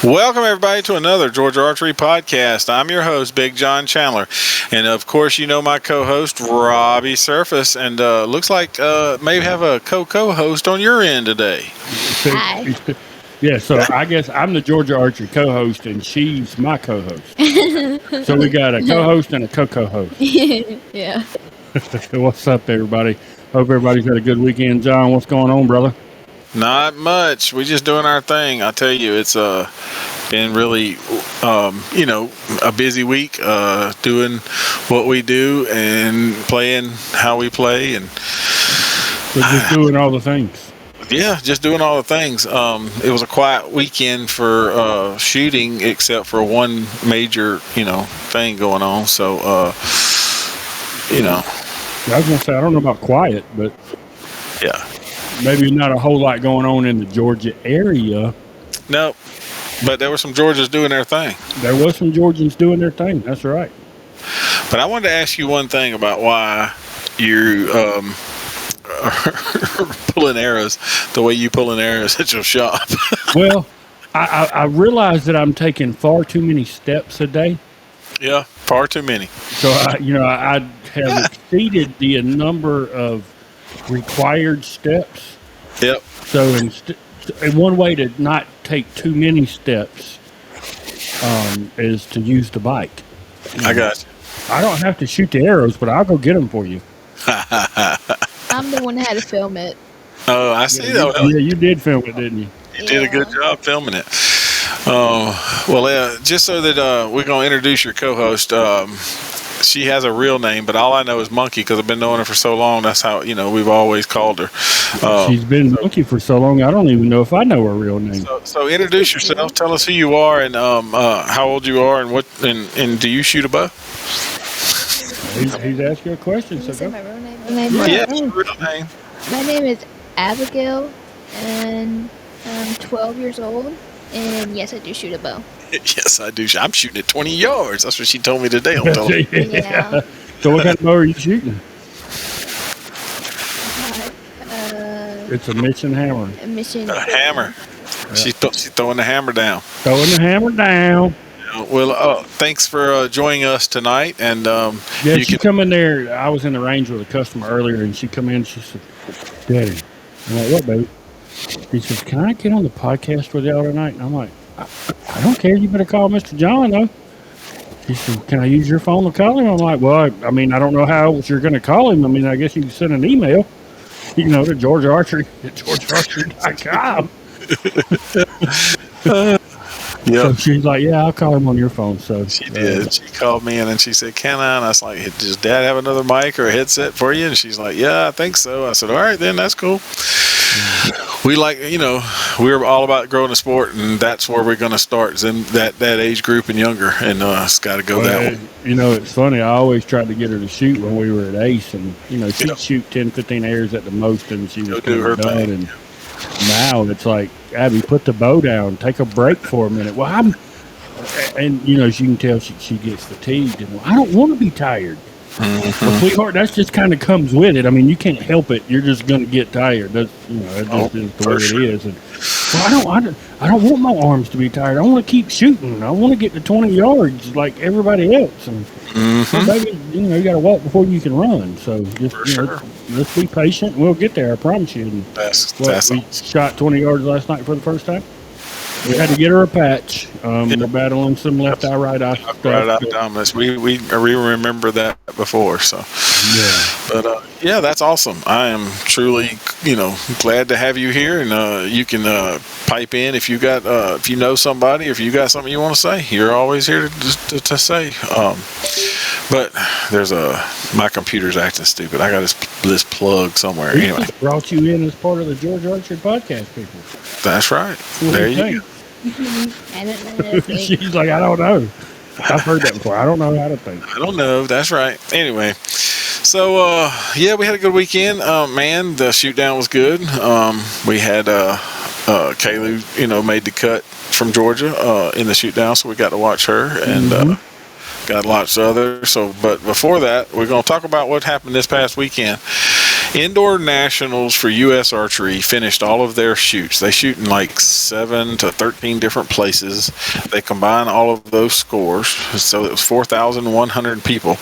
Welcome, everybody, to another Georgia Archery podcast. I'm your host, Big John Chandler. And, of course, you know my co-host, Robbie Surface. And looks like maybe have a co-host on your end today. Hi. Yeah, so I guess I'm the Georgia Archery co-host, and she's my co-host. So we got a co-host and a co-host. Yeah. What's up, everybody? Hope everybody's had a good weekend. John, what's going on, brother? Not much. We just doing our thing. I tell you, it's been really, a busy week doing what we do and playing how we play. And We're just doing all the things. Yeah, just doing all the things. It was a quiet weekend for shooting, except for one major, thing going on. So, I was going to say, I don't know about quiet, but yeah, maybe not a whole lot going on in the Georgia area. No, but there were some Georgians doing their thing. There was some Georgians doing their thing. That's right. But I wanted to ask you one thing about why you are pulling arrows the way you pulling arrows at your shop. Well, I realize that I'm taking far too many steps a day. Yeah, far too many. So, I have exceeded the number of required steps. Yep. So, and one way to not take too many steps is to use the bike. I got you. I don't have to shoot the arrows, but I'll go get them for you. I'm the one that had to film it. Oh, I see that. Yeah, you did film it, didn't you? You did a good job filming it. Just so that we're going to introduce your co-host. She has a real name, but all I know is Monkey because I've been knowing her for so long. That's how, we've always called her. She's been Monkey for so long, I don't even know if I know her real name. So introduce yourself. Tell us who you are and how old you are and and do you shoot a bow? He's asking a question. Can I say So my real name? Yeah, your real name. My name is Abigail, and I'm 12 years old. And yes, I do shoot a bow. Yes, I do. I'm shooting at 20 yards. That's what she told me today. Yeah. So what kind of bow are you shooting? It's a mission hammer. A mission. A hammer. Yeah. She's throwing the hammer down. Throwing the hammer down. Well, thanks for joining us tonight. And she come in there. I was in the range with a customer earlier, and she come in. She said, "Daddy," I'm like, "What, baby?" He says, "Can I get on the podcast with y'all tonight?" And I'm like, I don't care. You better call Mr. John, though. He said, "Can I use your phone to call him?" I'm like, "Well, I don't know how else you're going to call him. I guess you can send an email, to Georgia Archery at georgiaarchery.com." Yeah. So she's like, "Yeah, I'll call him on your phone." So she did. She called me in and she said, "Can I?" And I was like, "Does Dad have another mic or a headset for you?" And she's like, "Yeah, I think so." I said, "All right, then that's cool." We we're all about growing the sport, and that's where we're going to start. Is in that age group and younger, and it's got to go that way. It's funny. I always tried to get her to shoot when we were at Ace, and she'd shoot 10, 15 airs at the most, and she was do her done. thing. And now it's like, Abby, put the bow down, take a break for a minute. Well, she can tell she gets fatigued, and I don't want to be tired. Mm-hmm. Well, sweetheart, that just kind of comes with it. You can't help it. You're just going to get tired. That's that just is the way it is. And I don't want my arms to be tired. I want to keep shooting. I want to get to 20 yards like everybody else. And maybe you got to walk before you can run. So just let's be patient. We'll get there. I promise you. And we shot 20 yards last night for the first time. We had to get her a patch. We're battling some left eye, right eye stuff. Right eye dominance. We remember that before. So yeah, but that's awesome. I am truly glad to have you here, and you can pipe in if you got if you know somebody, if you got something you want to say. You're always here to say. But there's my computer's acting stupid. I got this plug somewhere. Anyway, brought you in as part of the Georgia Archery podcast, people. That's right. There you go. I don't know. She's like, I don't know. I've heard that before. I don't know how to think. I don't know. That's right. Anyway, so we had a good weekend. Man, the shoot down was good. We had Kaylu, made the cut from Georgia in the shoot down, so we got to watch her and got lots of others. So, but before that, we're going to talk about what happened this past weekend. Indoor nationals for U.S. Archery finished all of their shoots. They shoot in like 7 to 13 different places. They combine all of those scores. So it was 4,100 people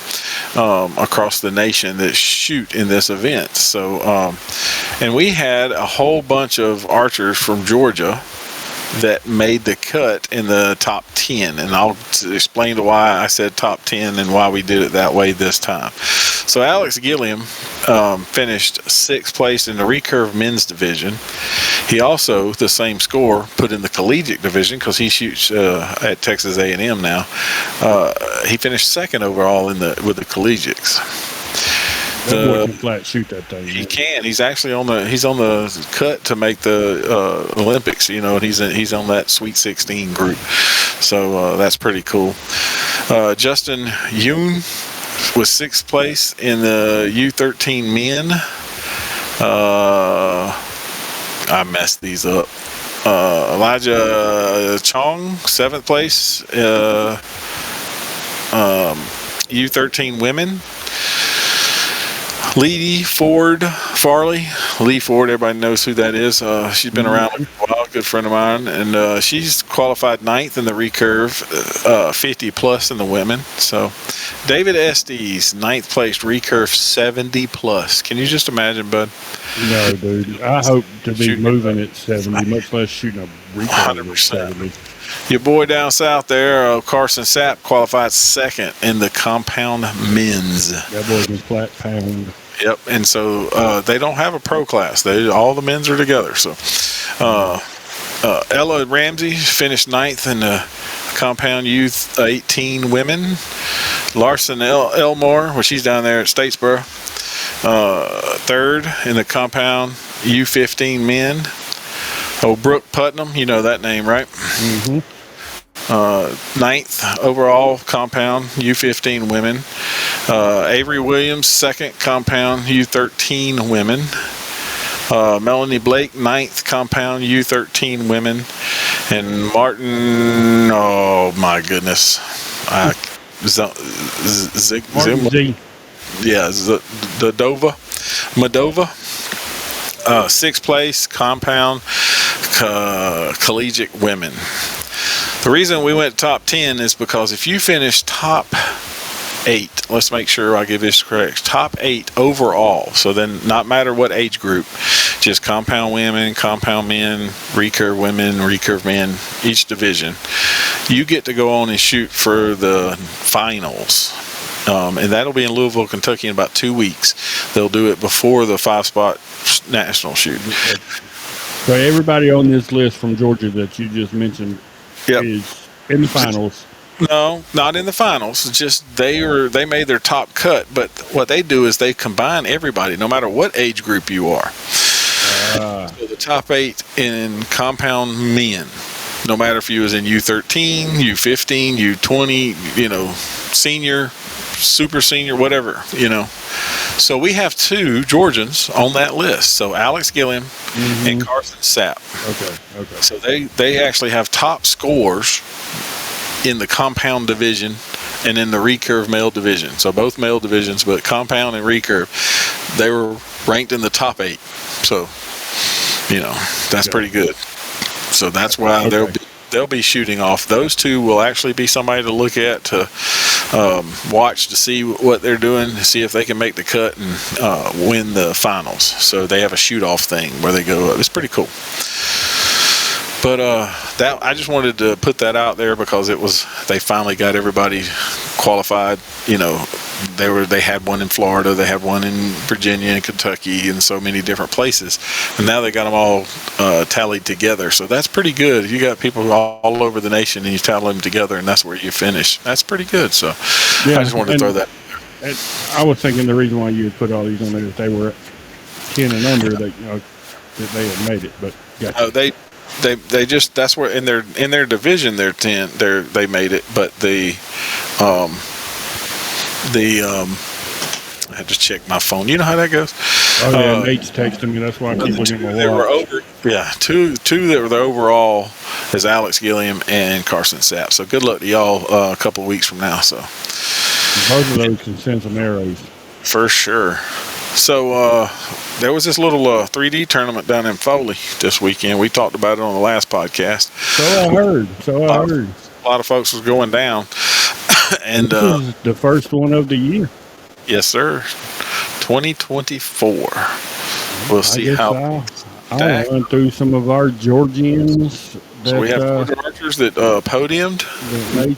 across the nation that shoot in this event. So, and we had a whole bunch of archers from Georgia that made the cut in the top 10, and I'll explain why I said top 10 and why we did it that way this time. So Alex Gilliam finished 6th place in the recurve men's division. He also, the same score, put in the collegiate division because he shoots at Texas A&M now. He finished 2nd overall with the collegiates. That boy can flat shoot that thing. He can. He's actually on the cut to make the Olympics. You know, and he's on that Sweet 16 group. So that's pretty cool. Justin Yoon was 6th place in the U13 men. I messed these up. Elijah Chong, 7th place. U13 women. Lee Ford Farley. Lee Ford, everybody knows who that is. She's been around a while, good friend of mine. And she's qualified 9th in the recurve, 50 plus in the women. So David Estes, 9th place recurve, 70 plus. Can you just imagine, bud? No, dude. I hope to be moving at 70, much less shooting a recurve 100%. at 70. Your boy down south there, Carson Sapp, qualified 2nd in the compound men's. That boy can flat pound. Yep, and so they don't have a pro class. All the men's are together. So Ella Ramsey finished 9th in the compound youth 18 women. Larson Elmore, well, she's down there at Statesboro, 3rd in the compound U15 men. Oh, Brooke Putnam, you know that name, right? Mm-hmm. 9th overall compound U15 women. Avery Williams, 2nd compound U13 women. Melanie Blake, 9th compound U13 women. And Martin, oh my goodness, Madova, 6th place compound collegiate women. The reason we went top 10 is because if you finish top 8, let's make sure I get this correct, top 8 overall, so then not matter what age group, just compound women, compound men, recurve women, recurve men, each division, you get to go on and shoot for the finals. And that'll be in Louisville, Kentucky in about 2 weeks. They'll do it before the 5-spot national shoot. So everybody on this list from Georgia that you just mentioned is in the finals. No, not in the finals. Just they made their top cut. But what they do is they combine everybody, no matter what age group you are. So the top 8 in compound men, no matter if you was in U13, U15, U20, senior, super senior, whatever, So we have 2 Georgians on that list. So Alex Gilliam and Carson Sapp. Okay. So they actually have top scores in the compound division and in the recurve male division. So both male divisions, but compound and recurve, they were ranked in the top 8. So, that's pretty good. So that's why they'll be shooting off. Those 2 will actually be somebody to look at, to watch, to see what they're doing, to see if they can make the cut and win the finals. So they have a shoot-off thing where they go up. It's pretty cool. But I just wanted to put that out there because they finally got everybody qualified. They had one in Florida, they had one in Virginia and Kentucky, and so many different places, and now they got them all tallied together. So that's pretty good. You got people all over the nation, and you tally them together, and that's where you finish. That's pretty good. So I just wanted to throw that. I was thinking the reason why you would put all these on there is they were 10 and under, that they had made it, but gotcha. They just, that's where in their division they're 10. They made it, but I had to check my phone. You know how that goes. Oh yeah, Nate's texting me. That's why I keep looking at my watch. Two that were the overall is Alex Gilliam and Carson Sapp. So good luck to y'all a couple of weeks from now. So both of those can send some arrows for sure. So there was this little 3D tournament down in Foley this weekend. We talked about it on the last podcast. So I heard. A lot of folks was going down. And this is the first one of the year. Yes, sir. 2024. We'll see how. I'll run through some of our Georgians. That, so we have Georgia archers that podiumed. That made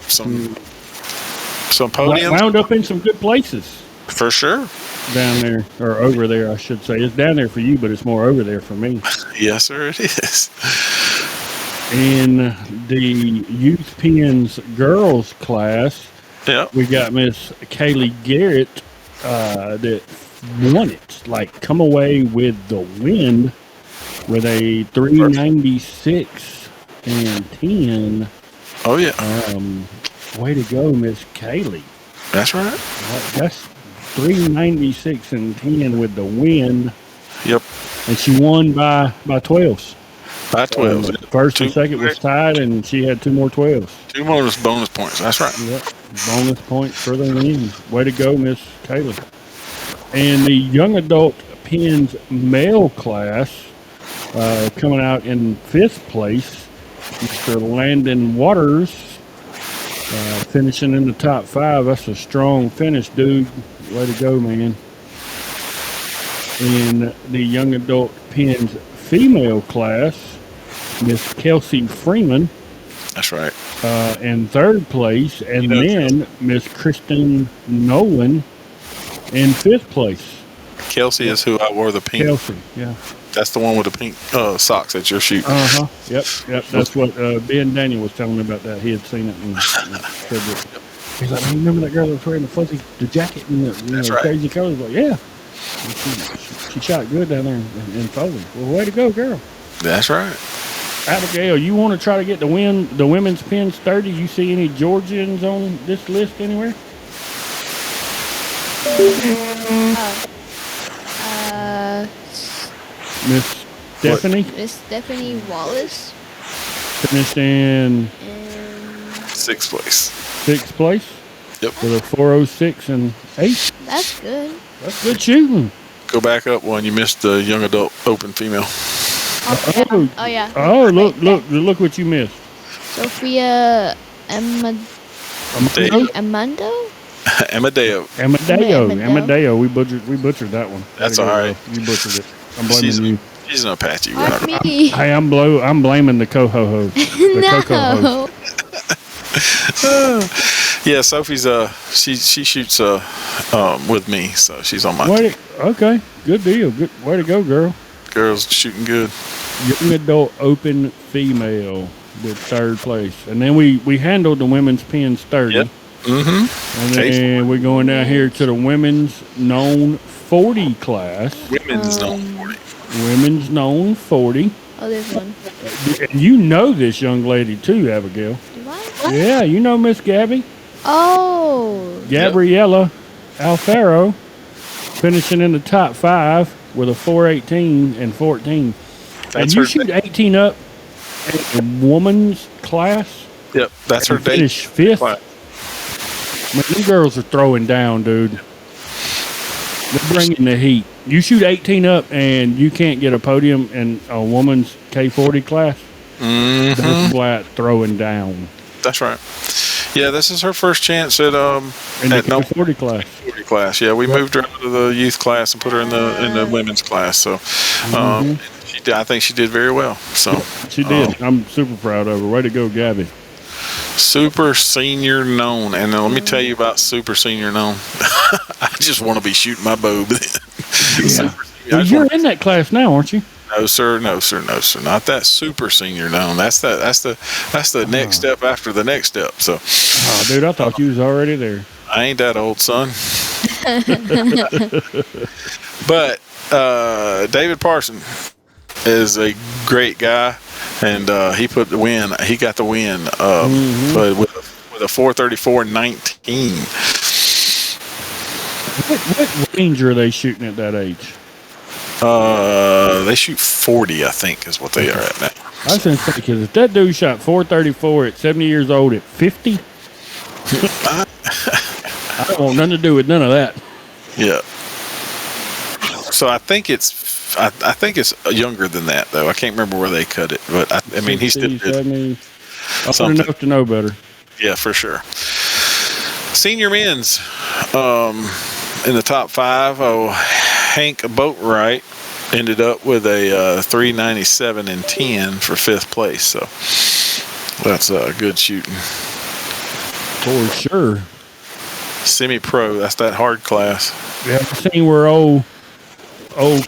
some podiums. Wound up in some good places. For sure. Down there, or over there, I should say. It's down there for you, but it's more over there for me. Yes, sir, it is. In the youth pins girls class, we got Miss Kaylee Garrett that won it. Like, come away with the win with a 396 and 10. Oh yeah. Way to go, Miss Kaylee. That's right. That's 396 and 10 with the win. Yep. And she won by 12s. By 12s. First and second was tied, and she had 2 more 12s. 2 more bonus points. That's right. Yep. Bonus points for the win. Way to go, Miss Kaylee. And the young adult pins male class, coming out in 5th place, Mr. Landon Waters, finishing in the top 5. That's a strong finish, dude. Way to go, man. In the young adult pins female class, Miss Kelsey Freeman. That's right. In 3rd place. And then Miss Kristen Nolan in 5th place. Kelsey is who I wore the pink. Kelsey, yeah. That's the one with the pink socks that you're shooting. Uh-huh. Yep. That's what Ben Daniel was telling me about that. He had seen it and said that. He's like, I remember that girl that was wearing the jacket and the crazy colors. Like, yeah. She shot good down there in Foley. Well, way to go, girl. That's right. Abigail, you want to try to get the women's pins 30? You see any Georgians on this list anywhere? Miss Stephanie? Miss Stephanie Wallace. Finished in 6th place. 6th place? Yep. With a 406 and 8. That's good. That's good shooting. Go back up one. You missed the young adult open female. Oh yeah. Oh, look what you missed. Sophia Amando? Amadeo. We butchered that one. That's all right. You butchered it. I'm blaming you. She's an Apache. Not me. Hey, I'm blaming the co-ho-ho. No. Yeah, Sophie's she shoots with me, so she's on my team. Okay, good deal. Good way to go, girl. Girl's shooting good. Young adult open female with 3rd place, and then we handled the women's pins 30. Yep. Mm-hmm. And then we're going down here to the women's known 40 class. Women's known 40. Women's known 40. Oh, there's one. And you know this young lady too, Abigail. Do I? Yeah, you know Miss Gabby. Oh. Gabriella Alfaro, finishing in the top 5 with a 418 and 14. And you shoot 18 up in the woman's class? Yep, that's her date. Finish 5th. Man, them girls are throwing down, dude. They're bringing the heat. You shoot 18 up and you can't get a podium in a woman's K40 class. Mm-hmm. That's flat throwing down. That's right. Yeah, this is her first chance at in the K40 class. 40 class. Yeah, we moved her out of the youth class and put her in the women's class. So, I think she did very well. So she did. I'm super proud of her. Way to go, Gabby. Super senior known, and let me tell you about super senior known. I just want to be shooting my bow. Yeah. Well, you're in that class now, aren't you? No, sir. Not that super senior known. That's the next step after the next step. So, dude, I thought you was already there. I ain't that old, son. But David Parson is a great guy, and he got the win, but with a 434.19. What range are they shooting at that age? They shoot 40, I think, is what they are at now. I was going to say, because if that dude shot 434 at 70 years old at 50, I don't want nothing to do with none of that. Yeah. So I think it's younger than that though. I can't remember where they cut it, but I mean he still did 70, something. enough to know better. Yeah, for sure. Senior men's in the top 5. Hank Boatwright ended up with a 397 and 10 for 5th place. So that's good shooting. For sure. Semi-pro, that's that hard class. Yeah, I've seen where old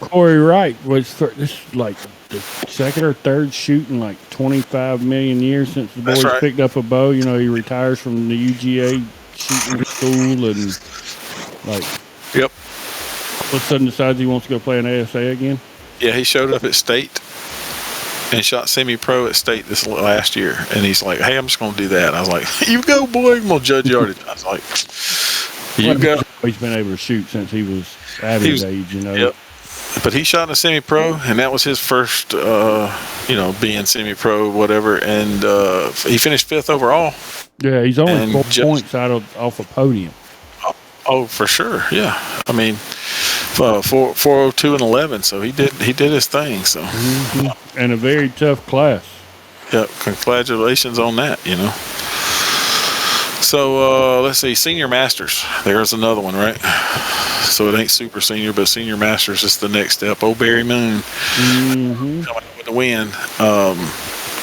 Corey Wright was this is like the second or third shooting like 25 million years since the boys picked up a bow. You know, he retires from the UGA shooting school and like. Yep. All of a sudden decides he wants to go play an ASA again. Yeah, he showed up at state and shot semi-pro at state this last year, and he's like, "Hey, I'm just gonna do that." I was like, "You go, boy. I'm gonna judge yardage." I was like, "You go." He's been able to shoot since he was at his age, you know. Yep. But he shot in a semi-pro, and that was his first, being semi-pro, whatever. And he finished 5th overall. Yeah, he's only 4 points off a podium. Oh, for sure. Yeah, I mean, 402 and 11. So he did his thing. So and a very tough class. Yeah, congratulations on that. You know. So let's see, senior masters. There's another one, right? So it ain't super senior, but senior masters is the next step. Old Barry Moon coming up with the win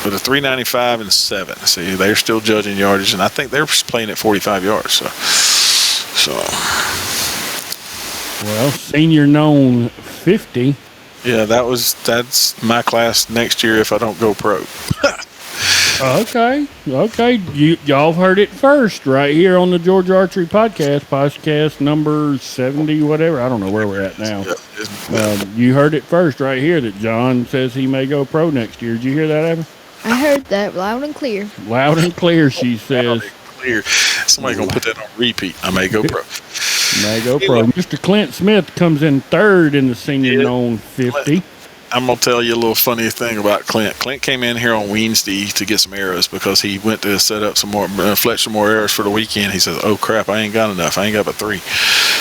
with a 395 and 7. See, they're still judging yardage, and I think they're playing at 45 yards. So. Well, senior known 50. Yeah, that's my class next year if I don't go pro. Okay. Y'all heard it first right here on the Georgia Archery podcast number 70, whatever. I don't know where we're at now. You heard it first right here that John says he may go pro next year. Did you hear that, Evan? I heard that loud and clear. Loud and clear, she says. Loud and clear. Somebody's going to put that on repeat. I may go pro. May go pro. Mr. Clint Smith comes in 3rd in the senior known 50. I'm going to tell you a little funny thing about Clint. Clint came in here on Wednesday to get some arrows because he went to set up some more, fletch some more arrows for the weekend. He says, "Oh, crap, I ain't got enough. I ain't got but 3.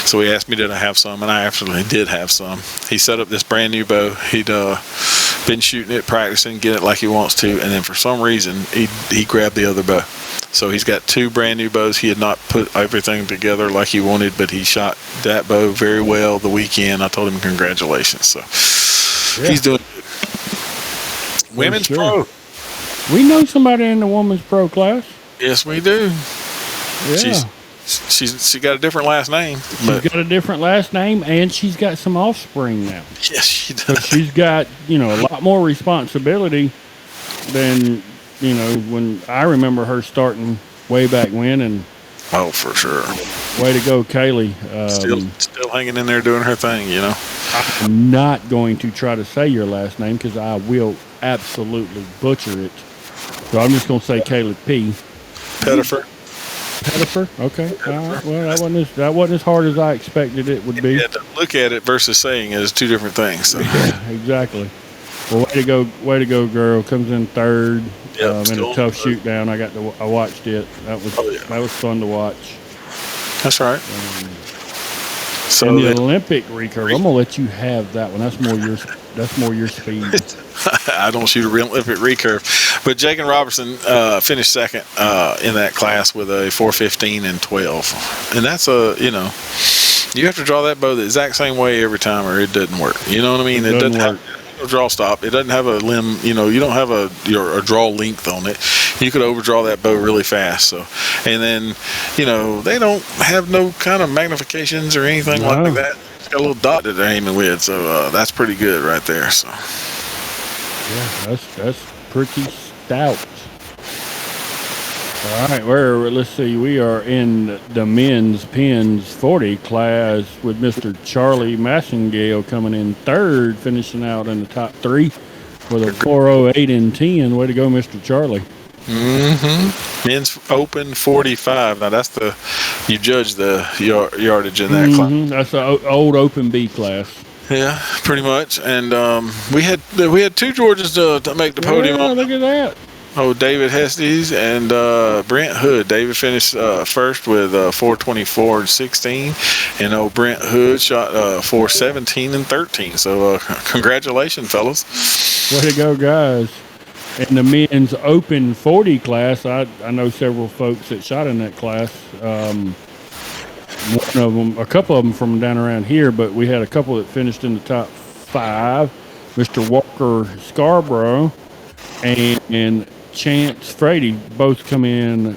So he asked me, did I have some? And I absolutely did have some. He set up this brand new bow. He'd been shooting it, practicing, get it like he wants to. And then for some reason, he grabbed the other bow. So he's got 2 brand new bows. He had not put everything together like he wanted, but he shot that bow very well the weekend. I told him congratulations. So he's doing good. Women's pro. We know somebody in the women's pro class. Yes, we do. Yeah. She got a different last name. She's got a different last name, and she's got some offspring now. Yes, she does. So she's got, a lot more responsibility than, when I remember her starting way back when. And oh, for sure. Way to go, Kaylee. Still hanging in there doing her thing, I'm not going to try to say your last name because I will absolutely butcher it. So I'm just going to say Kaylee P. Pettifer. Okay. All right. Well, that wasn't as hard as I expected it would be. Yeah, to look at it versus saying it is 2 different things. So. Yeah, exactly. Well, way to go, girl. Comes in 3rd in a tough shoot down. I watched it. That was fun to watch. That's right. So the Olympic recurve, I'm gonna let you have that one. That's more your speed. I don't shoot a real Olympic recurve, but Jagan Robertson finished 2nd in that class with a 415 and 12, and that's you have to draw that bow the exact same way every time, or it doesn't work. You know what I mean? It doesn't have a draw stop. It doesn't have a limb. You don't have a draw length on it. You could overdraw that bow really fast. So, and then, they don't have no kind of magnifications or anything like that. It's got a little dot that they're aiming with. So that's pretty good right there. So, yeah, that's pretty stout. All right, let's see. We are in the men's pins 40 class with Mr. Charlie Massingale coming in 3rd, finishing out in the top 3 with a 408 and 10. Way to go, Mr. Charlie. Men's open 45. Now you judge the yardage in that class. That's the old open B class. Yeah, pretty much. And we had 2 Georgias to make the podium. Yeah, look at that. David Hestes and Brent Hood. David finished first with 4:24 and 16, and Brent Hood shot 4:17 and 13. So congratulations, fellas. Way to go, guys. In the men's open 40 class, I know several folks that shot in that class. One of them, a couple of them from down around here, but we had a couple that finished in the top 5. Mr. Walker Scarborough and Chance Frady both come in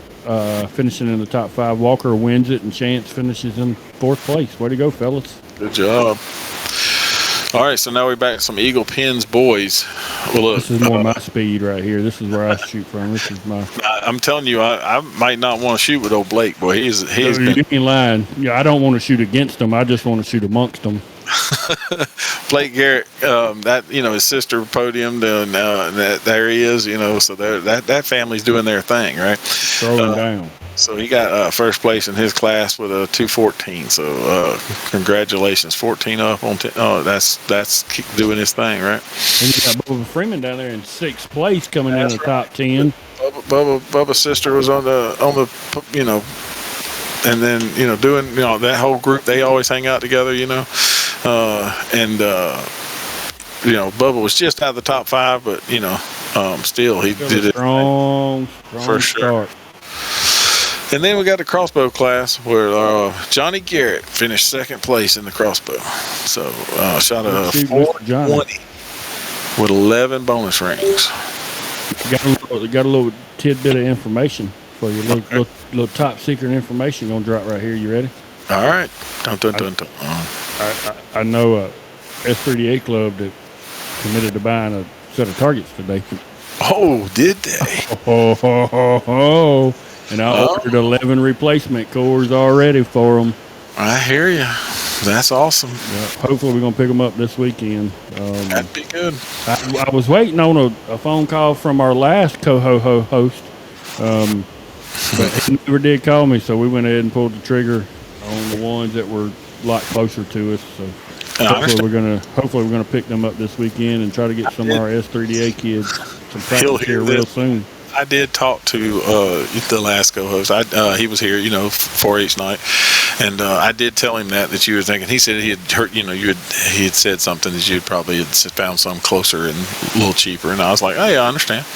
finishing in the top 5. Walker wins it, and Chance finishes in 4th place. Way to go, fellas. Good job. All right, so now we're back to some Eagle Pins boys. Well, look, this is more my speed right here. This is where I shoot from. This is my. I'm telling you, I might not want to shoot with old Blake, boy. He's been. You ain't lying. Yeah, I don't want to shoot against them. I just want to shoot amongst them. Blake Garrett, that his sister podiumed, and there he is. So that family's doing their thing, right? Throwing down. So he got first place in his class with a 2:14. So congratulations, 14 up on 10. Oh, that's keep doing his thing, right? And you got Bubba Freeman down there in 6th place, coming in the top 10. Bubba's sister was on the and then doing that whole group. They always hang out together, Bubba was just out of the top 5, but still he did it strong for sure. Start. And then we got the crossbow class where Johnny Garrett finished 2nd place in the crossbow. So shot a 420 with 11 bonus rings. Got a little tidbit of information for you. Little top secret information gonna drop right here. You ready? All right. Dun, dun, dun, dun. I know a S3DA club that committed to buying a set of targets today. Oh, did they? Oh. And I ordered 11 replacement cores already for them. I hear you. That's awesome. Yeah, hopefully we're going to pick them up this weekend. That'd be good. I was waiting on a phone call from our last host, but he never did call me, so we went ahead and pulled the trigger on the ones that were a lot closer to us. So hopefully we're gonna pick them up this weekend and try to get some of our S3DA kids some practice here real soon. I did talk to the last co-host. He was here, 4-H night, and I did tell him that you were thinking. He said he had heard, he had said something that you'd probably had found some closer and a little cheaper, and I was like, oh yeah, I understand.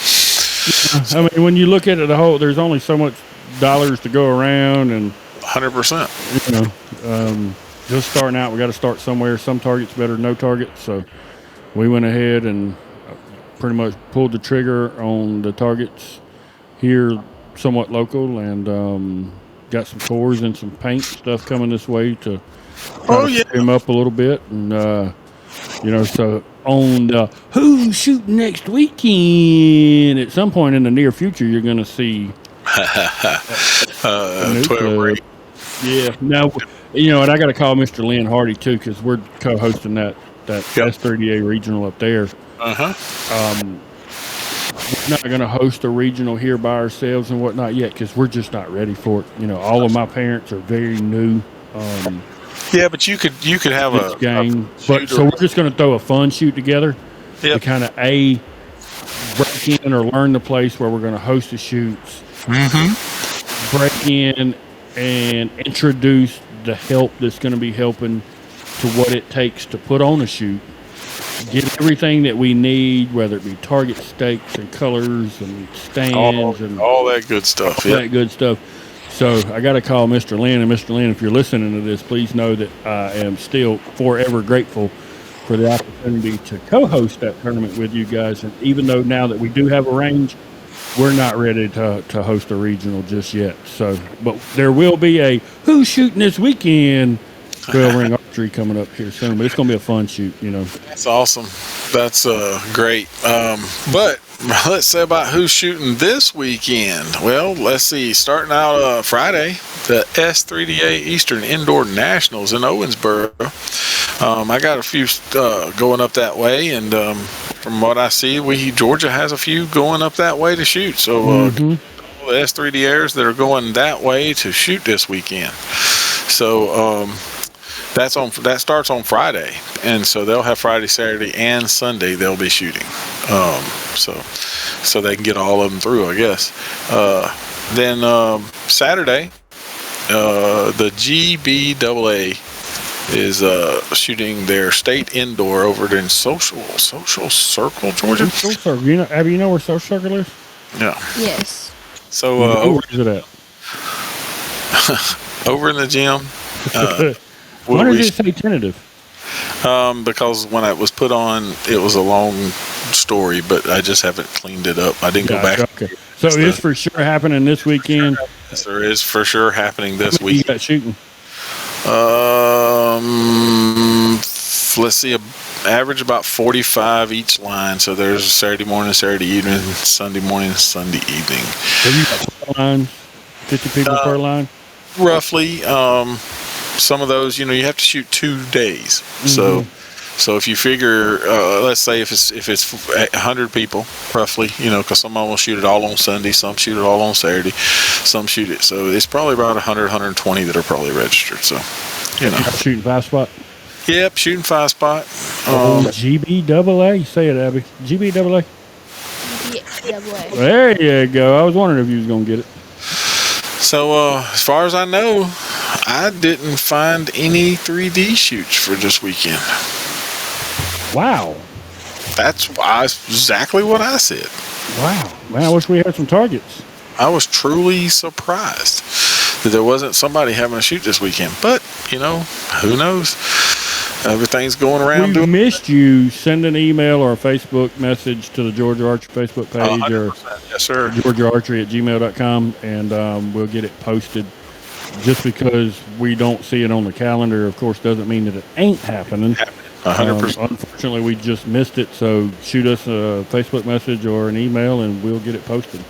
I mean, when you look at it, there's only so much dollars to go around, and 100%. Just starting out, we got to start somewhere. Some targets better than no targets, so we went ahead and pretty much pulled the trigger on the targets here, somewhat local, and got some cores and some paint stuff coming this way to pick them up a little bit. And so on the who's shooting next weekend, at some point in the near future, you're going to see 12. Yeah. Now, and I got to call Mr. Lynn Hardy too, because we're co-hosting that S3DA regional up there. We're not going to host a regional here by ourselves and whatnot yet, because we're just not ready for it. All of my parents are very new. But you could have a game. So we're just going to throw a fun shoot together to kind of break in or learn the place where we're going to host the shoots. Break in and introduce the help that's going to be helping to what it takes to put on a shoot. Get everything that we need, whether it be target stakes and colors and stands and all that good stuff. That good stuff. So I got to call Mr. Lynn, and Mr. Lynn, if you're listening to this, please know that I am still forever grateful for the opportunity to co-host that tournament with you guys. And even though now that we do have a range, we're not ready to host a regional just yet. So, but there will be a who's shooting this weekend 12-ring archery coming up here soon. But it's going to be a fun shoot, That's awesome. That's great. But let's say about who's shooting this weekend. Well, let's see. Starting out Friday, the S3DA Eastern Indoor Nationals in Owensboro. I got a few going up that way, and from what I see, Georgia has a few going up that way to shoot. So the S3Ders that are going that way to shoot this weekend. So that starts on Friday, and so they'll have Friday, Saturday, and Sunday they'll be shooting. So so they can get all of them through, I guess. Then Saturday, the GBAA is shooting their state indoor over in Social Circle, Georgia. Social Circle. Abby, you know where Social Circle is? Yeah. Yes. So where is it at? over in the gym. Why does it say tentative? Because when it was put on, it was a long story, but I just haven't cleaned it up. I didn't go back. Okay. So it's for sure happening this weekend? Yes, there is for sure happening this week. You got shooting? Let's see, average about 45 each line. So there's Saturday morning, Saturday evening, Sunday morning, Sunday evening. Have you got 4 lines? 50 people per line? Roughly. Some of those, you have to shoot 2 days. Mm-hmm. So if you figure, let's say if it's 100 people, roughly, because some of them will shoot it all on Sunday, some shoot it all on Saturday, some shoot it. So it's probably about 100, 120 that are probably registered. So, Shooting 5-spot? Yep, shooting 5-spot. GBAA? Say it, Abby. GBAA? GBAA. There you go. I was wondering if you was going to get it. So as far as I know, I didn't find any 3D shoots for this weekend. Wow. That's exactly what I said. Wow. Man, I wish we had some targets. I was truly surprised that there wasn't somebody having a shoot this weekend. But, who knows? Everything's going around. We missed you. Send an email or a Facebook message to the Georgia Archery Facebook page or yes, sir. GeorgiaArchery@gmail.com, and we'll get it posted. Just because we don't see it on the calendar, of course, doesn't mean that it ain't happening. 100%. Unfortunately, we just missed it, so shoot us a Facebook message or an email, and we'll get it posted.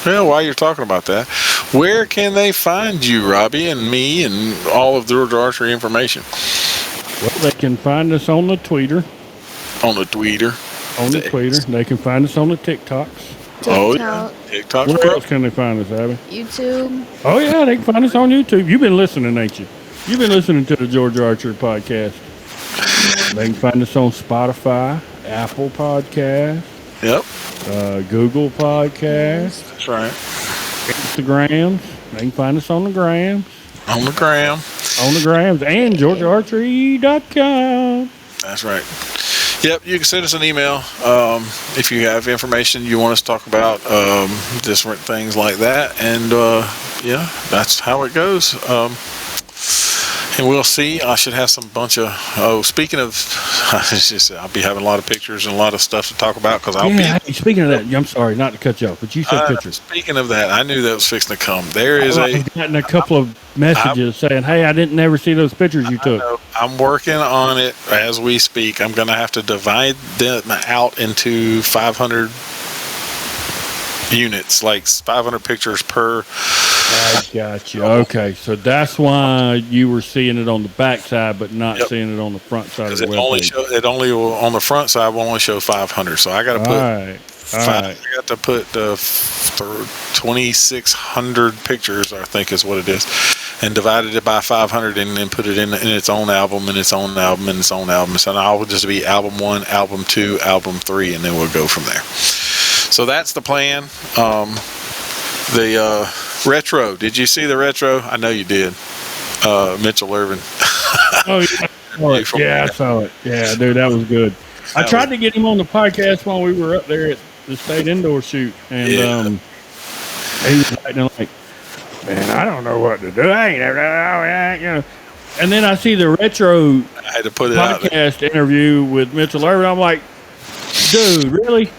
Well, while you're talking about that, where can they find you, Robbie, and me, and all of the Georgia Archery information? Well, they can find us on the Twitter. On the Twitter. They can find us on the TikToks. Oh, yeah. TikTok. Where else can they find us, Abby? YouTube. Oh, yeah, they can find us on YouTube. You've been listening, ain't you? You've been listening to the Georgia Archery podcast. They can find us on Spotify, Apple Podcast. Yep. Google Podcast. That's right. Instagrams. They can find us on the grams. On the gram. On the grams. And GeorgiaArchery.com. That's right. Yep, you can send us an email if you have information you want us to talk about, different things like that. And, that's how it goes. And we'll see. I should have some bunch of. Speaking of, I'll be having a lot of pictures and a lot of stuff to talk about because I'll be. Speaking of that, I'm sorry not to cut you off, but you said pictures. Speaking of that, I knew that was fixing to come. I've gotten a couple of messages saying, "Hey, I didn't never see those pictures you took." I'm working on it as we speak. I'm going to have to divide them out into 500 units, like 500 pictures per. I got you. Okay, so that's why you were seeing it on the back side, but not seeing it on the front side of the webpage. It only will, on the front side will only show 500. So I got to put. I got to put 2,600 pictures, I think is what it is, and divided it by 500, and then put it in its own album, and its own album, and its own album. So now will just be album 1, album 2, album 3, and then we'll go from there. So that's the plan. The retro. Did you see the retro? I know you did. Mitchell Irvin. Oh, yeah. I saw it. Yeah, dude, that was good. I tried to get him on the podcast while we were up there at the state indoor shoot, and he was acting like, man, I don't know what to do. I ain't ever, And then I see the retro I had to put it podcast interview with Mitchell Irvin. I'm like, dude, really?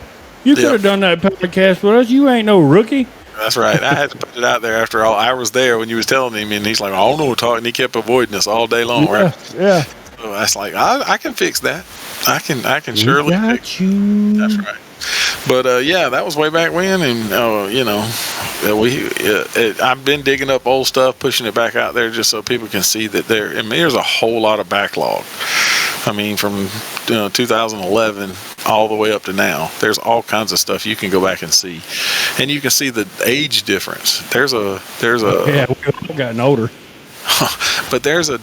You could have done that podcast with us. You ain't no rookie. That's right. I had to put it out there after all. I was there when you was telling him, and he's like, I don't know what to talk, and he kept avoiding us all day long, right? Yeah. So that's like, I can fix that. I can surely fix you. That's right. But that was way back when, and I've been digging up old stuff, pushing it back out there just so people can see that there's a whole lot of backlog. I mean, from 2011 all the way up to now, there's all kinds of stuff you can go back and see, and you can see the age difference. There's a we've all gotten older, but there's a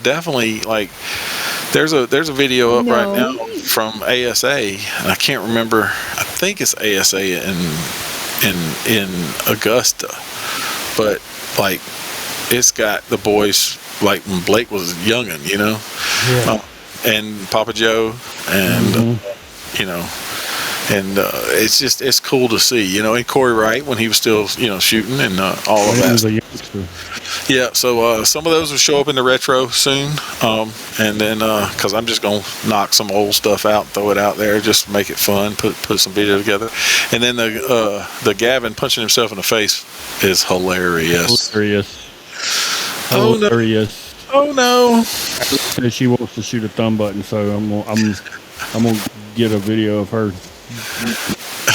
video up right now from ASA, and I can't remember. I think it's ASA in in Augusta, but like it's got the boys like when Blake was youngin', you know, and Papa Joe, and you know. And it's cool to see, you know, and Corey Wright when he was still, you know, shooting and all of that. Yeah, so some of those will show up in the retro soon, and then because I'm just gonna knock some old stuff out, throw it out there, just make it fun, put some video together, and then the Gavin punching himself in the face is hilarious. Hilarious. Oh no! She wants to shoot a thumb button, so I'm gonna get a video of her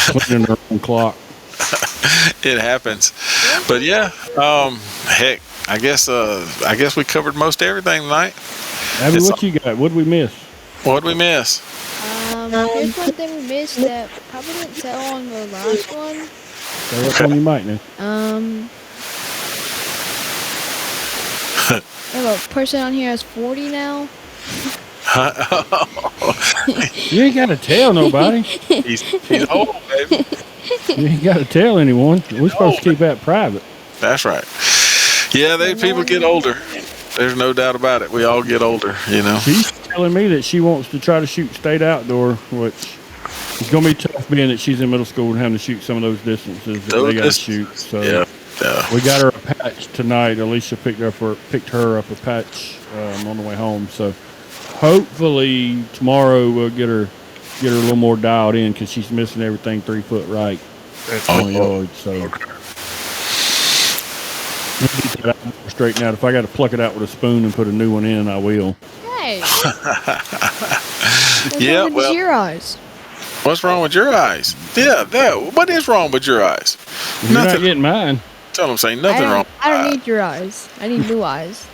cleaning her own clock. It happens, but yeah, heck, I guess we covered most everything tonight. Abby, what you got? What did we miss? What did we miss? Here's one thing we missed that probably didn't tell on the last one. So what one you might know? I have a person on here that's 40 now. You ain't got to tell nobody. He's old, baby. You ain't got to tell anyone. We're supposed to keep that private. That's right. Yeah, people get older. There's no doubt about it. We all get older, you know. She's telling me that she wants to try to shoot state outdoor, which is going to be tough being that she's in middle school and having to shoot some of those distances that they got to shoot. So we got her a patch tonight. Alicia picked her up a patch on the way home. So hopefully tomorrow we'll get her a little more dialed in because she's missing everything 3 foot right at 20 yards. So straighten out. If I got to pluck it out with a spoon and put a new one in, I will. Hey. What's your eyes? What's wrong with your eyes? Yeah, what is wrong with your eyes? You're not getting mine. Tell them, say nothing wrong. I don't need your eyes. I need new eyes.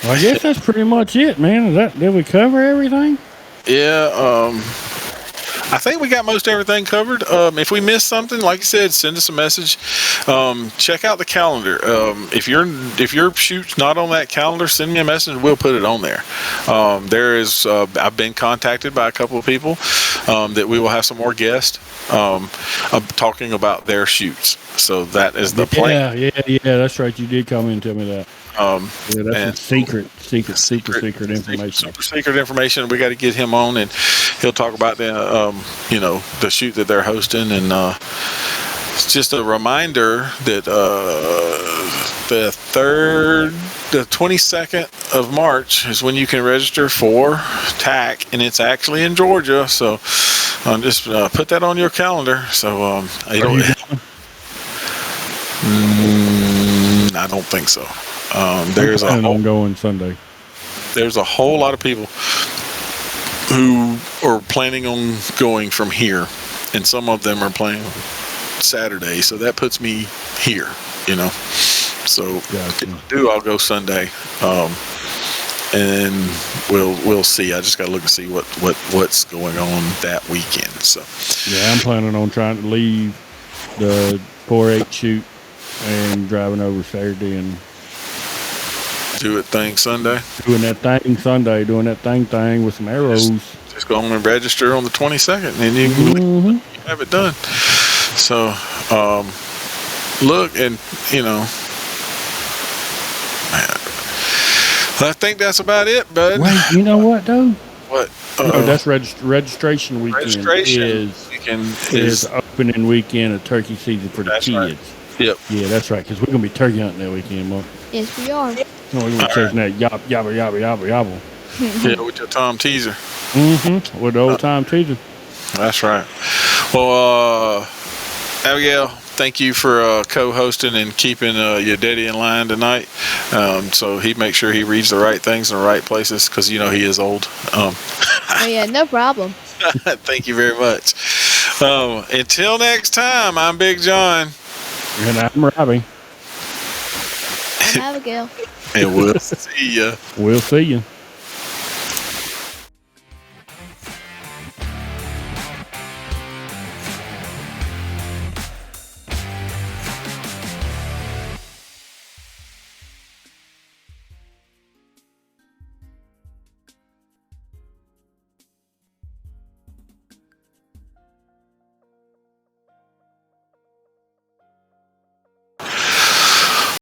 Well, I guess that's pretty much it, man. Did we cover everything? Yeah, I think we got most everything covered. If we missed something, like you said, send us a message. Check out the calendar. If your shoot's not on that calendar, send me a message and we'll put it on there. I've been contacted by a couple of people that we will have some more guests talking about their shoots. So that is the plan. Yeah, that's right. You did come in and tell me that. That's secret information. Super secret information. We got to get him on, and he'll talk about the shoot that they're hosting. And it's just a reminder that the 22nd of March is when you can register for TAC, and it's actually in Georgia. So just put that on your calendar. So I don't think so. There's ongoing Sunday. There's a whole lot of people who are planning on going from here, and some of them are planning Saturday. So that puts me here, you know. So if I do, I'll go Sunday, and we'll see. I just got to look and see what's going on that weekend. So yeah, I'm planning on trying to leave the 4-8 shoot and driving over Saturday and do that thing Sunday doing that thing with some arrows. Just go on and register on the 22nd, and you can have it done. So look, and you know, I think that's about it, bud. Wait, you know what though? What? No, that's registration weekend. Is opening weekend of turkey season for the kids. Right. Yep. Yeah, that's right. Because we're gonna be turkey hunting that weekend, Mark. Yes, we are. No, we're gonna be chasing that yabba yabba. Yeah, with your Tom teaser. With the old time teaser. That's right. Well, Abigail, thank you for co-hosting and keeping your daddy in line tonight. So he makes sure he reads the right things in the right places because you know he is old. Oh yeah, no problem. Thank you very much. Until next time, I'm Big John. And I'm Robbie. I'm Abigail. And we'll see ya. We'll see you.